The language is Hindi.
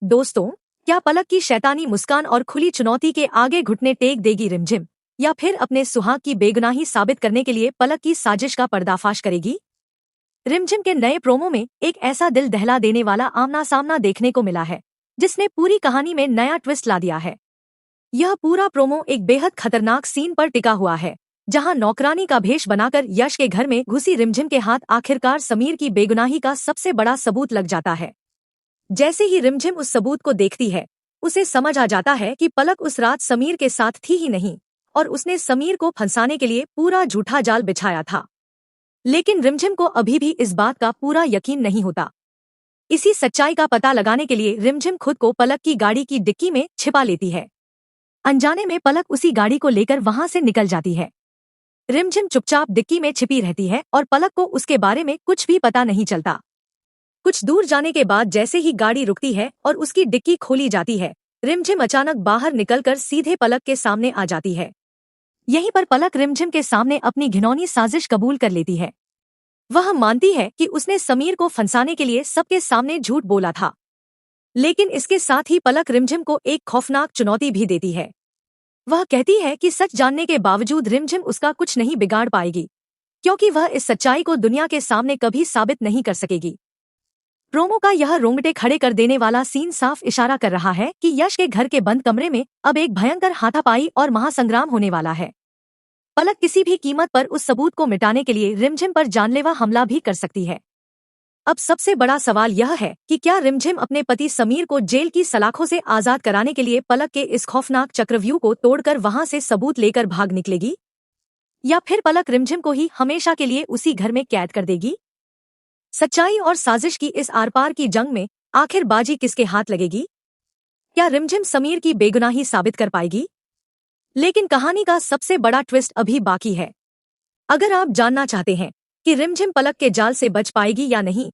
दोस्तों, क्या पलक की शैतानी मुस्कान और खुली चुनौती के आगे घुटने टेक देगी रिमझिम, या फिर अपने सुहाग की बेगुनाही साबित करने के लिए पलक की साजिश का पर्दाफाश करेगी? रिमझिम के नए प्रोमो में एक ऐसा दिल दहला देने वाला आमना सामना देखने को मिला है, जिसने पूरी कहानी में नया ट्विस्ट ला दिया है। यह पूरा प्रोमो एक बेहद खतरनाक सीन पर टिका हुआ है, जहां नौकरानी का भेष बनाकर यश के घर में घुसी रिमझिम के हाथ आखिरकार समीर की बेगुनाही का सबसे बड़ा सबूत लग जाता है। जैसे ही रिमझिम उस सबूत को देखती है, उसे समझ आ जाता है कि पलक उस रात समीर के साथ थी ही नहीं, और उसने समीर को फंसाने के लिए पूरा झूठा जाल बिछाया था। लेकिन रिमझिम को अभी भी इस बात का पूरा यकीन नहीं होता। इसी सच्चाई का पता लगाने के लिए रिमझिम खुद को पलक की गाड़ी की डिक्की में छिपा लेती है। अनजाने में पलक उसी गाड़ी को लेकर वहां से निकल जाती है। रिमझिम चुपचाप डिक्की में छिपी रहती है और पलक को उसके बारे में कुछ भी पता नहीं चलता। कुछ दूर जाने के बाद जैसे ही गाड़ी रुकती है और उसकी डिक्की खोली जाती है, रिमझिम अचानक बाहर निकलकर सीधे पलक के सामने आ जाती है। यहीं पर पलक रिमझिम के सामने अपनी घिनौनी साजिश कबूल कर लेती है। वह मानती है कि उसने समीर को फंसाने के लिए सबके सामने झूठ बोला था। लेकिन इसके साथ ही पलक रिमझिम को एक खौफनाक चुनौती भी देती है। वह कहती है कि सच जानने के बावजूद रिमझिम उसका कुछ नहीं बिगाड़ पाएगी, क्योंकि वह इस सच्चाई को दुनिया के सामने कभी साबित नहीं कर सकेगी। प्रोमो का यह रोंगटे खड़े कर देने वाला सीन साफ इशारा कर रहा है कि यश के घर के बंद कमरे में अब एक भयंकर हाथापाई और महासंग्राम होने वाला है। पलक किसी भी कीमत पर उस सबूत को मिटाने के लिए रिमझिम पर जानलेवा हमला भी कर सकती है। अब सबसे बड़ा सवाल यह है कि क्या रिमझिम अपने पति समीर को जेल की सलाखों से आजाद कराने के लिए पलक के इस खौफनाक चक्रव्यूह को तोड़कर वहां से सबूत लेकर भाग निकलेगी, या फिर पलक रिमझिम को ही हमेशा के लिए उसी घर में कैद कर देगी? सच्चाई और साजिश की इस आर पार की जंग में आखिर बाजी किसके हाथ लगेगी? क्या रिमझिम समीर की बेगुनाही साबित कर पाएगी? लेकिन कहानी का सबसे बड़ा ट्विस्ट अभी बाकी है। अगर आप जानना चाहते हैं कि रिमझिम पलक के जाल से बच पाएगी या नहीं,